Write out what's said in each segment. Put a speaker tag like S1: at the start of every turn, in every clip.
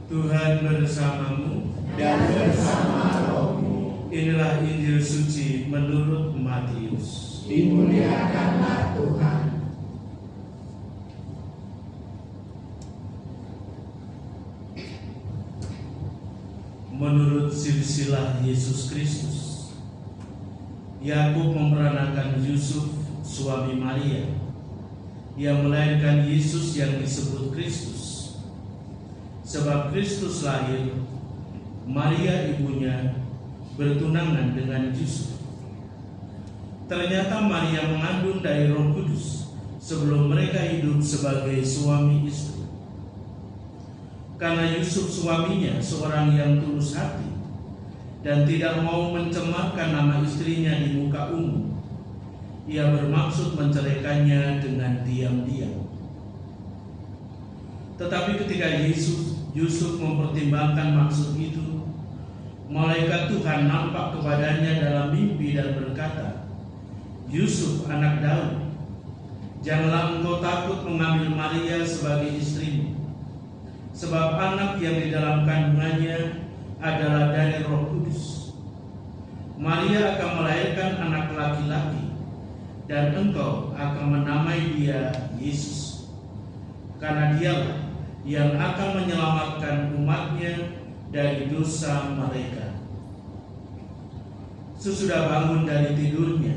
S1: Tuhan bersamamu
S2: dan bersama rohmu.
S1: Inilah Injil suci menurut Matius.
S2: Dimuliakanlah Tuhan.
S1: Menurut silsilah Yesus Kristus, Yakub memperanakan Yusuf, suami Maria, yang melahirkan Yesus yang disebut Kristus. Sebab Kristus lahir, Maria ibunya bertunangan dengan Yusuf. Ternyata Maria mengandung dari Roh Kudus sebelum mereka hidup sebagai suami istri. Karena Yusuf suaminya seorang yang tulus hati dan tidak mau mencemarkan nama istrinya di muka umum, ia bermaksud menceraikannya dengan diam-diam. Tetapi ketika Yusuf mempertimbangkan maksud itu, malaikat Tuhan nampak kepadanya dalam mimpi dan berkata, "Yusuf anak Daud, janganlah engkau takut mengambil Maria sebagai istrimu, sebab anak yang di dalam kandungannya adalah dari Roh Kudus. Maria akan melahirkan anak laki-laki, dan engkau akan menamai dia Yesus, karena dialah yang akan menyelamatkan umatnya dari dosa mereka." Sesudah bangun dari tidurnya,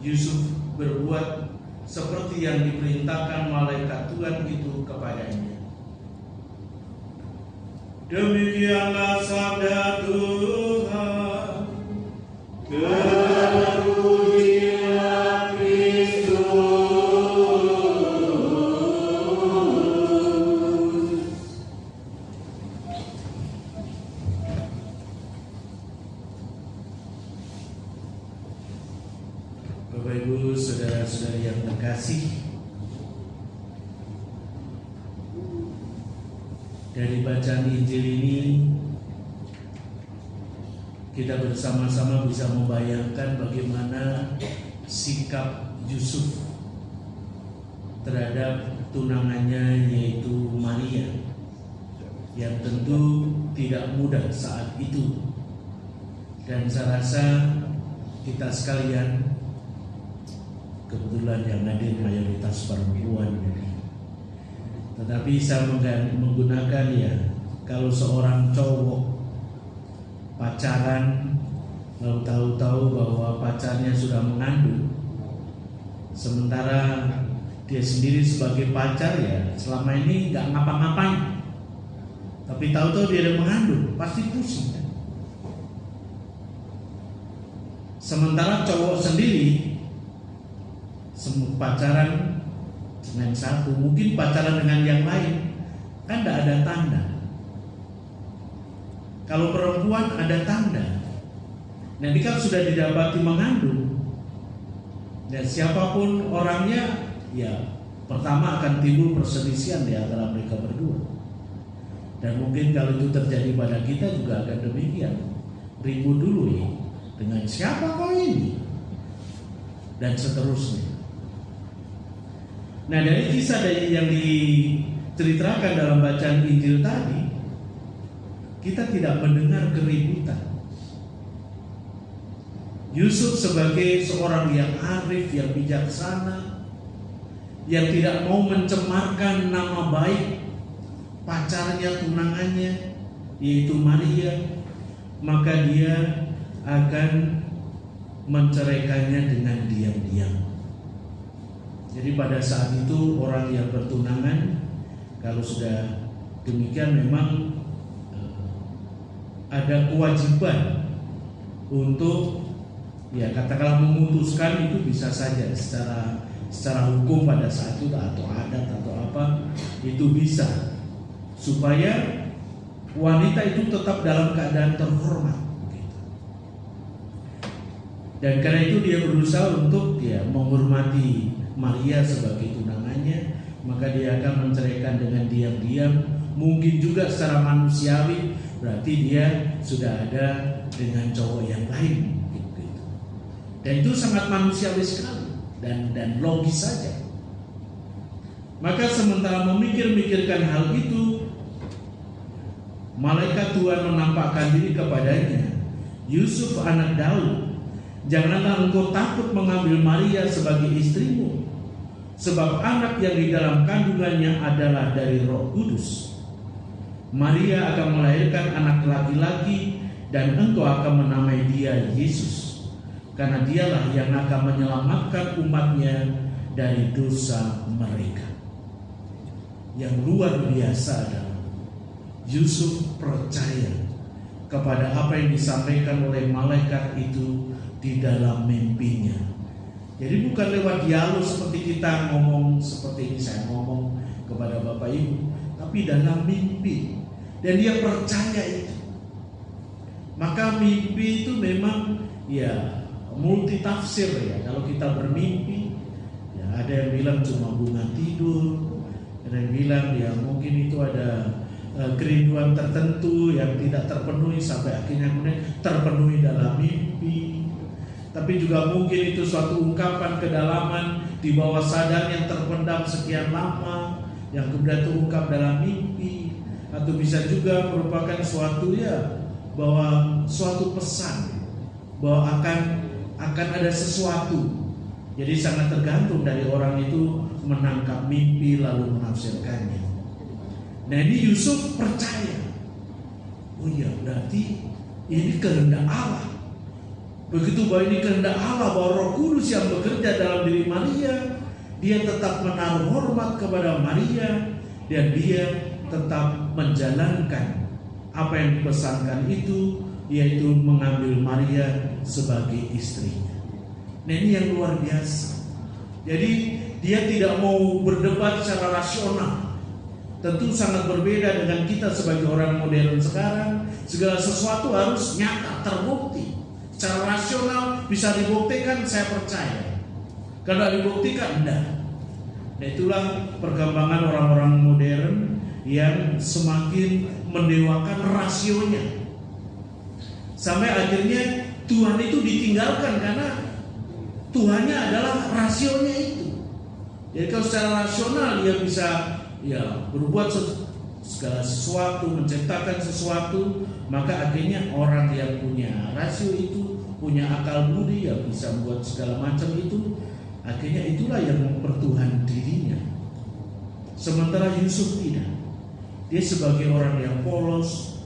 S1: Yusuf berbuat seperti yang diperintahkan malaikat Tuhan itu kepadanya. Demikianlah sabda Tuhan.
S2: Terpujilah Kristus.
S1: Bapak Ibu, saudara-saudari yang terkasih, dari bacaan Injil ini kita bersama-sama bisa membayangkan bagaimana sikap Yusuf terhadap tunangannya, yaitu Maria, yang tentu tidak mudah saat itu. Dan saya rasa kita sekalian, kebetulan yang hadir mayoritas perempuan, tetapi saya menggunakan ya, kalau seorang cowok pacaran lalu tahu-tahu bahwa pacarnya sudah mengandung, sementara dia sendiri sebagai pacar ya selama ini nggak ngapa-ngapain, tapi tahu-tahu dia udah mengandung, pasti pusing kan? Sementara cowok sendiri pacaran dengan satu, mungkin pacaran dengan yang lain, kan tidak ada tanda. Kalau perempuan ada tanda. Nanti kan sudah didapati mengandung, dan siapapun orangnya, ya pertama akan timbul perselisihan di antara mereka berdua. Dan mungkin kalau itu terjadi pada kita juga akan demikian, ribut dulu ya, dengan siapa kau ini, dan seterusnya. Nah, dari kisah yang diceritakan dalam bacaan Injil tadi, kita tidak mendengar keributan. Yusuf sebagai seorang yang arif, yang bijaksana, yang tidak mau mencemarkan nama baik pacarnya, tunangannya, yaitu Maria, maka dia akan menceraikannya dengan diam-diam. Jadi pada saat itu orang yang bertunangan, kalau sudah demikian memang ada kewajiban untuk ya katakanlah memutuskan, itu bisa saja secara hukum pada saat itu atau adat atau apa, itu bisa, supaya wanita itu tetap dalam keadaan terhormat. Dan karena itu dia berusaha untuk ya menghormati Maria sebagai tunangannya, maka dia akan menceraikan dengan diam-diam. Mungkin juga secara manusiawi, berarti dia sudah ada dengan cowok yang lain, gitu. Dan itu sangat manusiawi sekali dan logis saja. Maka sementara memikir-mikirkan hal itu, malaikat Tuhan menampakkan diri kepadanya, "Yusuf anak Daud, janganlah engkau takut mengambil Maria sebagai istrimu, sebab anak yang di dalam kandungannya adalah dari Roh Kudus. Maria akan melahirkan anak laki-laki dan engkau akan menamai dia Yesus, karena dialah yang akan menyelamatkan umatnya dari dosa mereka." Yang luar biasa adalah Yusuf percaya kepada apa yang disampaikan oleh malaikat itu di dalam mimpinya. Jadi bukan lewat dialog seperti kita ngomong seperti ini, saya ngomong kepada Bapak Ibu, tapi dalam mimpi. Dan dia percaya itu. Maka mimpi itu memang ya multi tafsir ya. Kalau kita bermimpi, ya ada yang bilang cuma bunga tidur, ada yang bilang ya mungkin itu ada kerinduan tertentu yang tidak terpenuhi sampai akhirnya kemudian terpenuhi dalam mimpi. Tapi juga mungkin itu suatu ungkapan kedalaman di bawah sadar yang terpendam sekian lama yang kemudian terungkap dalam mimpi. Atau bisa juga merupakan suatu ya bahwa suatu pesan bahwa akan ada sesuatu. Jadi sangat tergantung dari orang itu menangkap mimpi lalu menafsirkannya. Nah ini Yusuf percaya, oh iya berarti ini kehendak Allah. Begitu bahwa ini kehendak Allah, bahwa Roh Kudus yang bekerja dalam diri Maria, dia tetap menaruh hormat kepada Maria dan dia tetap menjalankan apa yang dipesankan itu, yaitu mengambil Maria sebagai istrinya. Nah ini yang luar biasa. Jadi dia tidak mau berdebat secara rasional. Tentu sangat berbeda dengan kita sebagai orang modern sekarang. Segala sesuatu harus nyata, terbukti. Secara rasional bisa dibuktikan, saya percaya. Kalau dibuktikan, enggak. Nah itulah perkembangan orang-orang modern yang semakin mendewakan rasionya. Sampai akhirnya Tuhan itu ditinggalkan karena Tuhannya adalah rasionya itu. Jadi kalau secara rasional dia bisa ya berbuat segala sesuatu, menciptakan sesuatu, maka akhirnya orang yang punya rasio itu, punya akal budi yang bisa membuat segala macam itu, akhirnya itulah yang mempertuhan dirinya. Sementara Yusuf tidak. Dia sebagai orang yang polos,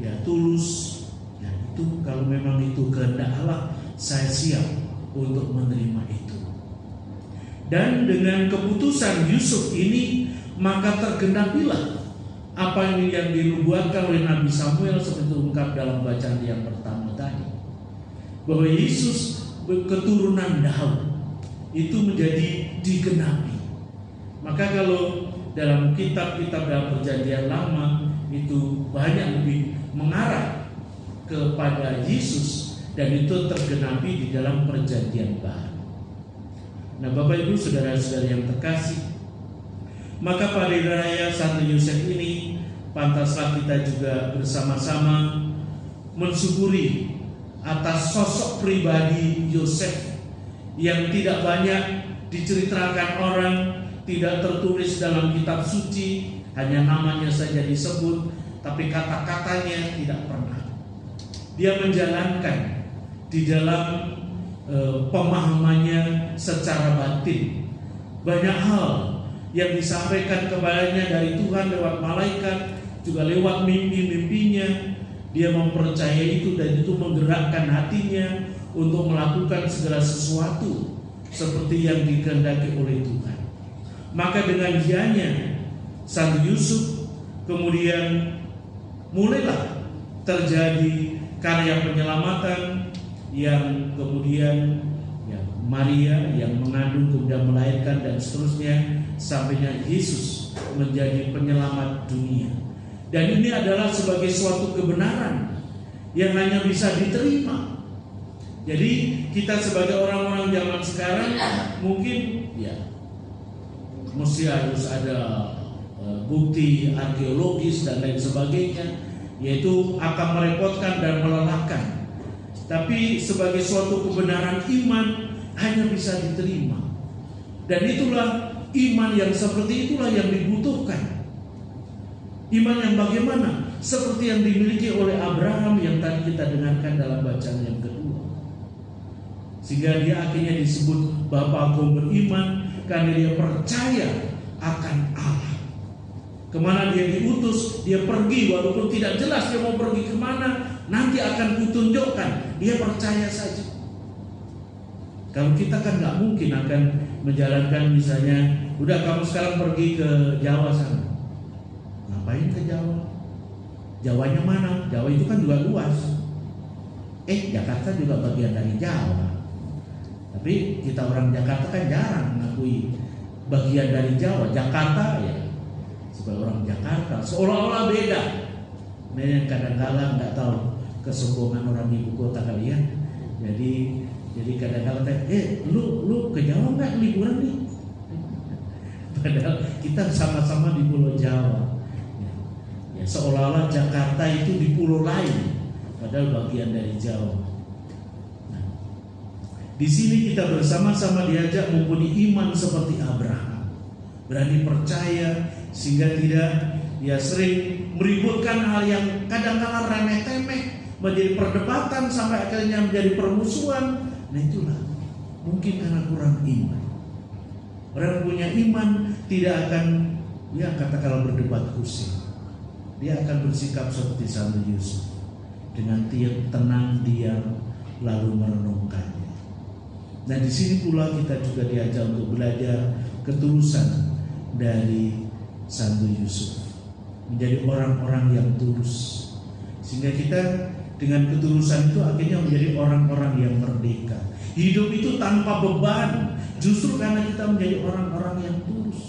S1: ya tulus, ya itu kalau memang itu kehendak Allah, saya siap untuk menerima itu. Dan dengan keputusan Yusuf ini, maka tergenapilah apa yang dinubuatkan oleh Nabi Samuel seperti ungkap dalam bacaan yang pertama tadi, bahwa Yesus keturunan Daud itu menjadi digenapi. Maka kalau dalam kitab-kitab dalam Perjanjian Lama itu banyak lebih mengarah kepada Yesus dan itu tergenapi di dalam Perjanjian Baru. Nah, Bapak Ibu saudara-saudara yang terkasih, maka pada hari raya Santo Yosef ini pantaslah kita juga bersama-sama mensyukuri atas sosok pribadi Yosef yang tidak banyak diceritakan orang, tidak tertulis dalam kitab suci, hanya namanya saja disebut, tapi kata-katanya tidak pernah. Dia menjalankan di dalam pemahamannya secara batin banyak hal yang disampaikan kepadanya dari Tuhan lewat malaikat, juga lewat mimpi-mimpinya. Dia mempercayai itu dan itu menggerakkan hatinya untuk melakukan segala sesuatu seperti yang dikehendaki oleh Tuhan. Maka dengan dianya Santo Yusuf kemudian mulailah terjadi karya penyelamatan yang kemudian ya, Maria yang mengandung kemudian melahirkan dan seterusnya sampainya Yesus menjadi penyelamat dunia. Dan ini adalah sebagai suatu kebenaran yang hanya bisa diterima. Jadi kita sebagai orang-orang zaman sekarang mungkin ya mesti harus ada bukti arkeologis dan lain sebagainya, yaitu akan merepotkan dan melelahkan. Tapi sebagai suatu kebenaran iman hanya bisa diterima. Dan itulah iman yang seperti itulah yang dibutuhkan. Iman yang bagaimana? seperti yang dimiliki oleh Abraham yang tadi kita dengarkan dalam bacaan yang kedua. Sehingga dia akhirnya disebut Bapa kaum beriman karena dia percaya akan Allah. Kemana dia diutus, dia pergi walaupun tidak jelas dia mau pergi kemana, nanti akan kutunjukkan. Dia percaya saja. Kalau kita kan nggak mungkin akan menjalankan misalnya, udah kamu sekarang pergi ke Jawa sana. Ngapain ke Jawa? Jawanya mana? Jawa itu kan juga luas. Jakarta juga bagian dari Jawa. Tapi kita orang Jakarta kan jarang mengakui bagian dari Jawa. Jakarta ya sebagai orang Jakarta seolah-olah beda. Nah, yang kadang-kadang nggak tahu kesombongan orang ibu kota kali ya. Jadi kadang-kadang lu ke Jawa nggak liburan nih? Padahal kita sama-sama di Pulau Jawa. Ya, seolah-olah Jakarta itu di pulau lain, padahal bagian dari Jawa. Nah, di sini kita bersama-sama diajak mempunyai iman seperti Abraham, berani percaya sehingga tidak sering meributkan hal yang kadang-kadang remeh-temeh menjadi perdebatan sampai akhirnya menjadi permusuhan. Nah itulah mungkin karena kurang iman. Orang punya iman tidak akan katakanlah berdebat kusir. Dia akan bersikap seperti Santo Yusuf, dengan tenang diam lalu merenungkannya. Nah di sini pula kita juga diajak untuk belajar ketulusan dari Santo Yusuf, menjadi orang-orang yang tulus, sehingga kita dengan ketulusan itu akhirnya menjadi orang-orang yang merdeka. Hidup itu tanpa beban, justru karena kita menjadi orang-orang yang tulus.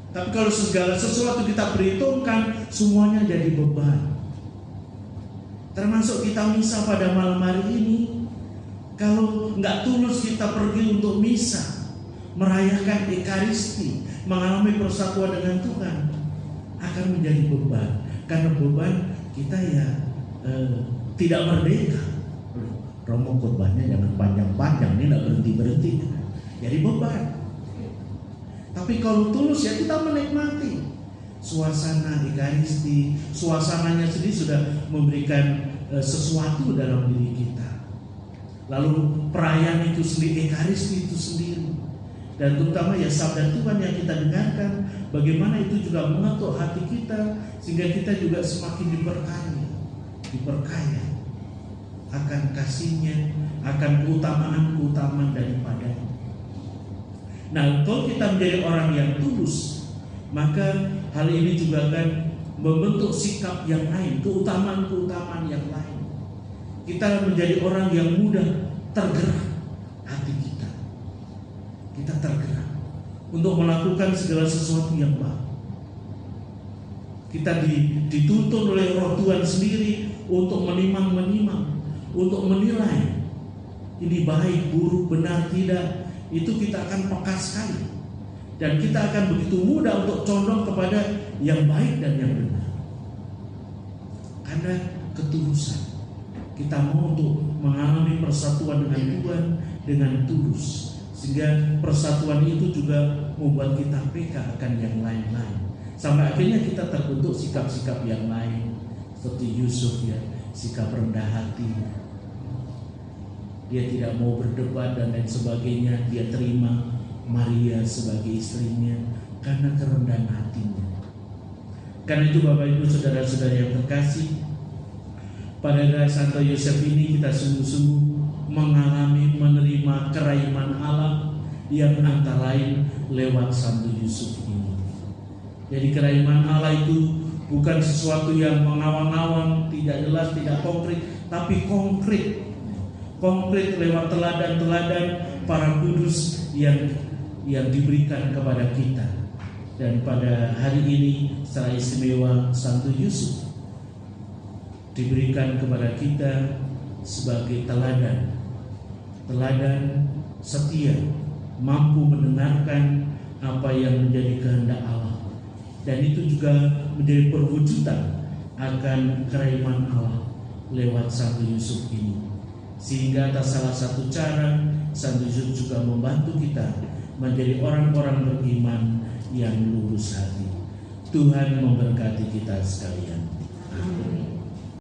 S1: Tapi kalau segala sesuatu kita perhitungkan, semuanya jadi beban. Termasuk kita misa pada malam hari ini. Kalau nggak tulus kita pergi untuk misa, merayakan Ekaristi, mengalami persatuan dengan Tuhan, akan menjadi beban. Karena beban kita tidak merdeka. Romo khotbahnya jangan panjang-panjang, ini nggak berhenti-berhenti. Jadi beban. Tapi kalau tulus kita menikmati suasana Ekaristi, suasananya sendiri sudah memberikan sesuatu dalam diri kita. Lalu perayaan itu sendiri, Ekaristi itu sendiri, dan terutama sabda Tuhan yang kita dengarkan, bagaimana itu juga mengetuk hati kita sehingga kita juga semakin diperkaya akan kasihnya, akan keutamaan daripadanya. Nah, kalau kita menjadi orang yang tulus, maka hal ini juga akan membentuk sikap yang lain, keutamaan yang lain. Kita menjadi orang yang mudah tergerak hati kita. Kita tergerak untuk melakukan segala sesuatu yang baik. Kita dituntun oleh Roh Tuhan sendiri untuk menimang, untuk menilai ini baik, buruk, benar, tidak. Itu kita akan peka sekali, dan kita akan begitu mudah untuk condong kepada yang baik dan yang benar karena ketulusan. Kita mau untuk mengalami persatuan dengan Tuhan dengan tulus, sehingga persatuan itu juga membuat kita peka akan yang lain-lain, sampai akhirnya kita terbentuk sikap-sikap yang lain seperti Yusuf, sikap rendah hati. Dia tidak mau berdebat dan lain sebagainya. Dia terima Maria sebagai istrinya karena kerendahan hatinya. Karena itu Bapak Ibu saudara-saudara yang terkasih, pada Santo Yosef ini kita sungguh-sungguh mengalami menerima keraiman Allah yang antara lain lewat Santo Yusuf ini. Jadi keraiman Allah itu bukan sesuatu yang mengawang-awang, tidak jelas, tidak konkret, tapi konkret lewat teladan-teladan para kudus yang diberikan kepada kita. Dan pada hari ini secara istimewa Santo Yusuf diberikan kepada kita sebagai teladan setia, mampu mendengarkan apa yang menjadi kehendak Allah, dan itu juga menjadi perwujudan akan keraiman Allah lewat Santo Yusuf ini. Sehingga atas salah satu cara Santo Yusuf juga membantu kita menjadi orang-orang beriman yang lurus hati. Tuhan memberkati kita sekalian. Amin.